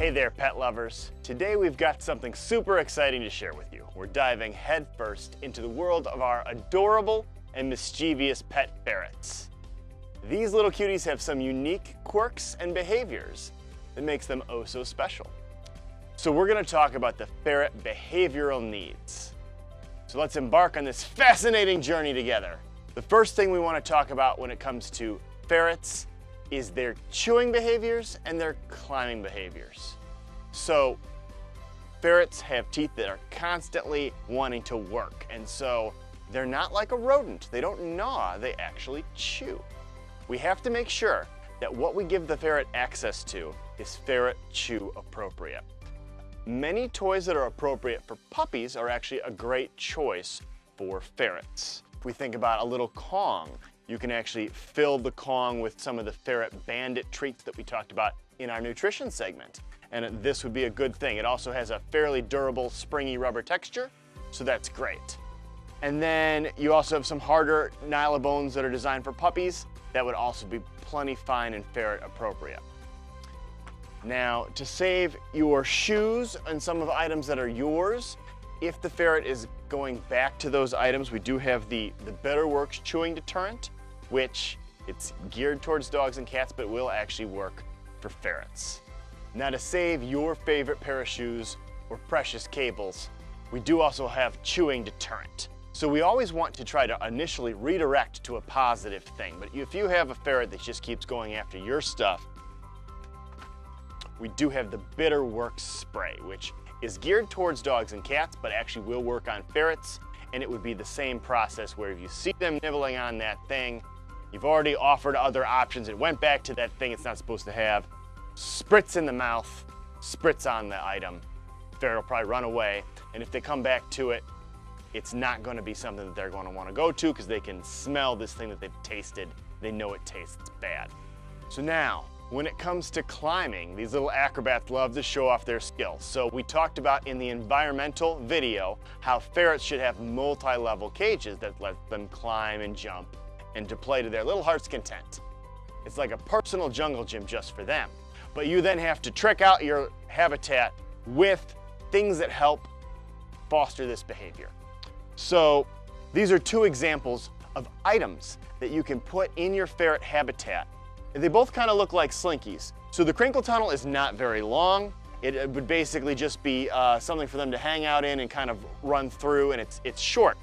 Hey there, pet lovers. Today we've got something super exciting to share with you. We're diving headfirst into the world of our adorable and mischievous pet ferrets. These little cuties have some unique quirks and behaviors that makes them oh so special. So we're going to talk about the ferret behavioral needs. So let's embark on this fascinating journey together. The first thing we want to talk about when it comes to ferrets is their chewing behaviors and their climbing behaviors. So ferrets have teeth that are constantly wanting to work, and so they're not like a rodent. They don't gnaw, they actually chew. We have to make sure that what we give the ferret access to is ferret chew appropriate. Many toys that are appropriate for puppies are actually a great choice for ferrets. If we think about a little Kong, you can actually fill the Kong with some of the Ferret Bandit treats that we talked about in our nutrition segment. And this would be a good thing. It also has a fairly durable, springy rubber texture, so that's great. And then you also have some harder Nylabones that are designed for puppies that would also be plenty fine and ferret appropriate. Now, to save your shoes and some of the items that are yours, if the ferret is going back to those items, we do have the Better Works chewing deterrent, which it's geared towards dogs and cats, but will actually work for ferrets. Now, to save your favorite pair of shoes or precious cables, we do also have chewing deterrent. So we always want to try to initially redirect to a positive thing, but if you have a ferret that just keeps going after your stuff, we do have the Better Works spray, which is geared towards dogs and cats, but actually will work on ferrets, and it would be the same process where if you see them nibbling on that thing, you've already offered other options, it went back to that thing it's not supposed to have, spritz in the mouth, spritz on the item, ferret will probably run away, and if they come back to it, it's not going to be something that they're going to want to go to because they can smell this thing that they've tasted, they know it tastes bad. So now, when it comes to climbing, these little acrobats love to show off their skills. So we talked about in the environmental video how ferrets should have multi-level cages that let them climb and jump and to play to their little heart's content. It's like a personal jungle gym just for them. But you then have to trick out your habitat with things that help foster this behavior. So these are two examples of items that you can put in your ferret habitat. They both kind of look like slinkies. So the crinkle tunnel is not very long. It would basically just be something for them to hang out in and kind of run through, and it's short.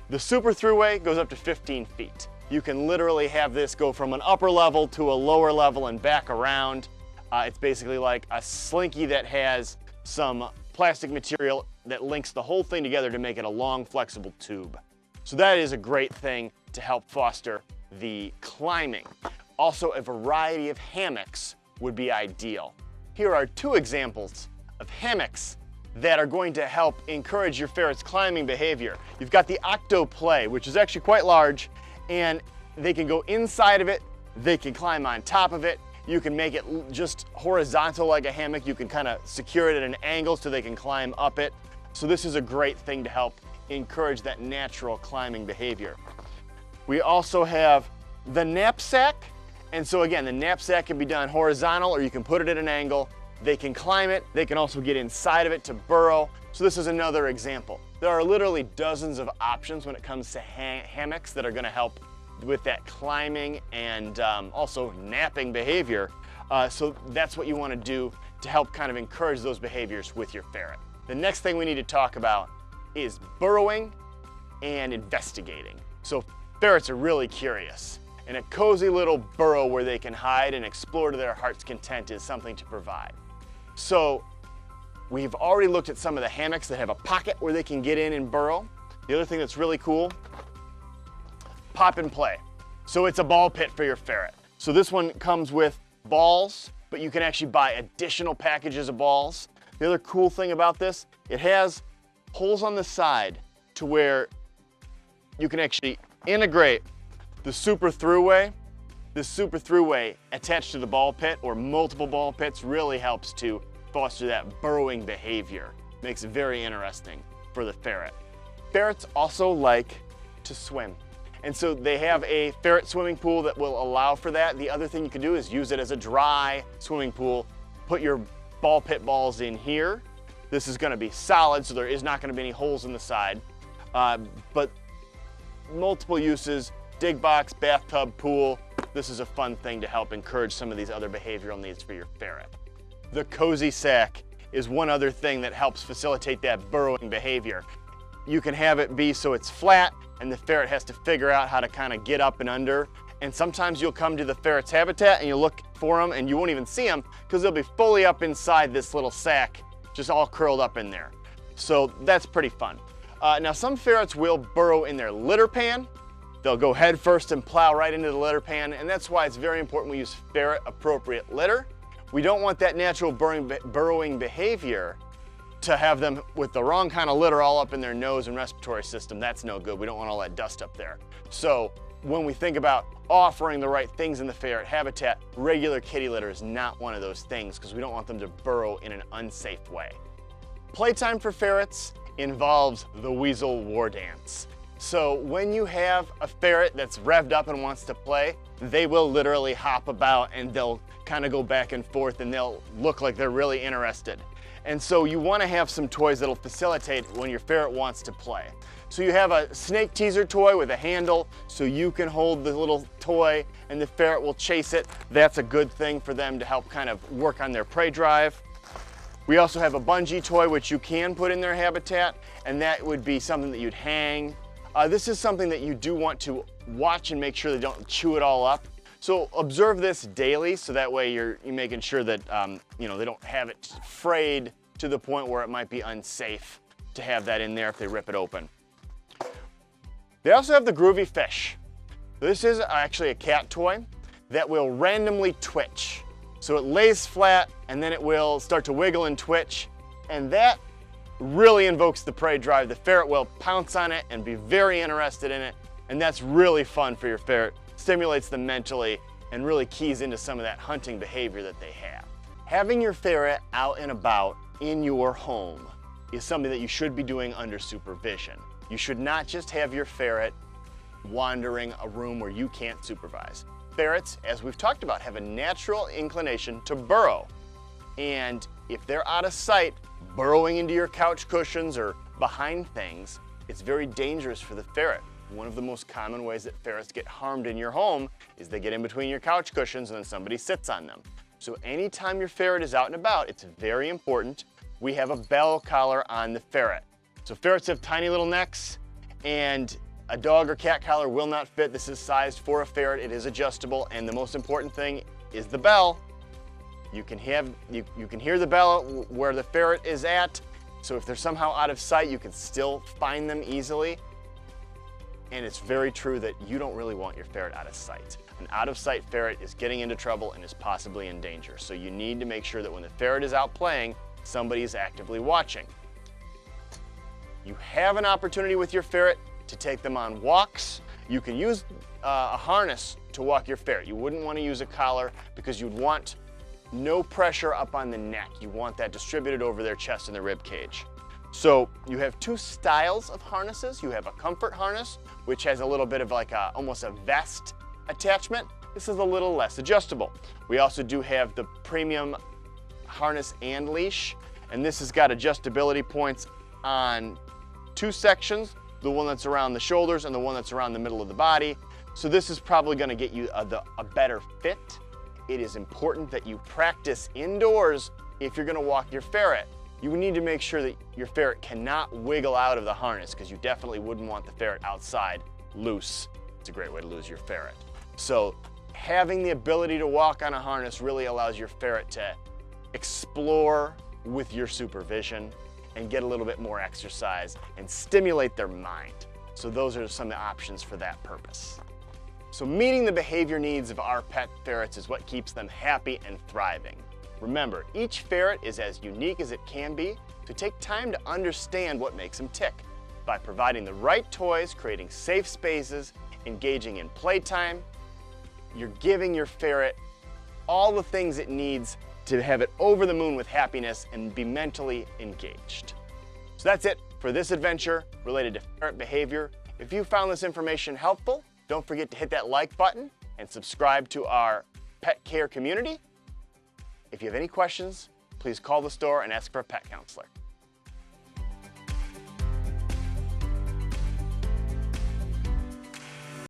The super throughway goes up to 15 feet. You can literally have this go from an upper level to a lower level and back around. It's basically like a slinky that has some plastic material that links the whole thing together to make it a long, flexible tube. So that is a great thing to help foster the climbing. Also, a variety of hammocks would be ideal. Here are two examples of hammocks that are going to help encourage your ferret's climbing behavior. You've got the Octoplay, which is actually quite large, and they can go inside of it, they can climb on top of it, you can make it just horizontal like a hammock, you can kind of secure it at an angle so they can climb up it. So this is a great thing to help encourage that natural climbing behavior. We also have the knapsack, and so again, the knapsack can be done horizontal or you can put it at an angle. They can climb it, they can also get inside of it to burrow. So this is another example. There are literally dozens of options when it comes to hammocks that are going to help with that climbing and also napping behavior. So that's what you want to do to help kind of encourage those behaviors with your ferret. The next thing we need to talk about is burrowing and investigating. So ferrets are really curious, and a cozy little burrow where they can hide and explore to their heart's content is something to provide. So we've already looked at some of the hammocks that have a pocket where they can get in and burrow. The other thing that's really cool, pop and play. So it's a ball pit for your ferret. So this one comes with balls, but you can actually buy additional packages of balls. The other cool thing about this, it has holes on the side to where you can actually integrate the super throughway. This super throughway attached to the ball pit or multiple ball pits really helps to foster that burrowing behavior. Makes it very interesting for the ferret. Ferrets also like to swim. And so they have a ferret swimming pool that will allow for that. The other thing you can do is use it as a dry swimming pool put your ball pit balls in here. This is going to be solid, so there is not going to be any holes in the side. But multiple uses, dig box, bathtub, pool. This is a fun thing to help encourage some of these other behavioral needs for your ferret. The cozy sack is one other thing that helps facilitate that burrowing behavior. You can have it be so it's flat and the ferret has to figure out how to kind of get up and under. And sometimes you'll come to the ferret's habitat and you'll look for them and you won't even see them because they'll be fully up inside this little sack, just all curled up in there. So that's pretty fun. Now some ferrets will burrow in their litter pan. They'll go head first and plow right into the litter pan, and that's why it's very important we use ferret appropriate litter. We don't want that natural burrowing behavior to have them with the wrong kind of litter all up in their nose and respiratory system. That's no good. We don't want all that dust up there. So when we think about offering the right things in the ferret habitat, regular kitty litter is not one of those things because we don't want them to burrow in an unsafe way. Playtime for ferrets involves the weasel war dance. So when you have a ferret that's revved up and wants to play, they will literally hop about and they'll kind of go back and forth and they'll look like they're really interested. And so you want to have some toys that'll facilitate when your ferret wants to play. So you have a snake teaser toy with a handle so you can hold the little toy and the ferret will chase it. That's a good thing for them to help kind of work on their prey drive. We also have a bungee toy which you can put in their habitat, and that would be something that you'd hang. This is something that you do want to watch and make sure they don't chew it all up. So observe this daily so that way you're making sure that they don't have it frayed to the point where it might be unsafe to have that in there if they rip it open. They also have the groovy fish. This is actually a cat toy that will randomly twitch. So it lays flat and then it will start to wiggle and twitch, and that really invokes the prey drive. The ferret will pounce on it and be very interested in it, and that's really fun for your ferret. Stimulates them mentally and really keys into some of that hunting behavior that they have. Having your ferret out and about in your home is something that you should be doing under supervision. You should not just have your ferret wandering a room where you can't supervise. Ferrets, as we've talked about, have a natural inclination to burrow. And if they're out of sight, burrowing into your couch cushions or behind things, it's very dangerous for the ferret. One of the most common ways that ferrets get harmed in your home is they get in between your couch cushions and then somebody sits on them. So anytime your ferret is out and about, it's very important we have a bell collar on the ferret. So ferrets have tiny little necks, and a dog or cat collar will not fit. This is sized for a ferret. It is adjustable, and the most important thing is the bell. You can hear the bell where the ferret is at, so if they're somehow out of sight, you can still find them easily. And it's very true that you don't really want your ferret out of sight. An out of sight ferret is getting into trouble and is possibly in danger. So you need to make sure that when the ferret is out playing, somebody is actively watching. You have an opportunity with your ferret to take them on walks. You can use a harness to walk your ferret. You wouldn't want to use a collar because you'd want no pressure up on the neck. You want that distributed over their chest and their rib cage. So you have two styles of harnesses. You have a comfort harness, which has a little bit of like almost a vest attachment. This is a little less adjustable. We also do have the premium harness and leash, and this has got adjustability points on two sections, the one that's around the shoulders and the one that's around the middle of the body. So this is probably going to get you a better fit. It is important that you practice indoors if you're going to walk your ferret. You need to make sure that your ferret cannot wiggle out of the harness because you definitely wouldn't want the ferret outside loose. It's a great way to lose your ferret. So having the ability to walk on a harness really allows your ferret to explore with your supervision and get a little bit more exercise and stimulate their mind. So those are some of the options for that purpose. So meeting the behavior needs of our pet ferrets is what keeps them happy and thriving. Remember, each ferret is as unique as it can be, so take time to understand what makes them tick. By providing the right toys, creating safe spaces, engaging in playtime, you're giving your ferret all the things it needs to have it over the moon with happiness and be mentally engaged. So that's it for this adventure related to ferret behavior. If you found this information helpful, don't forget to hit that like button and subscribe to our pet care community. If you have any questions, please call the store and ask for a pet counselor.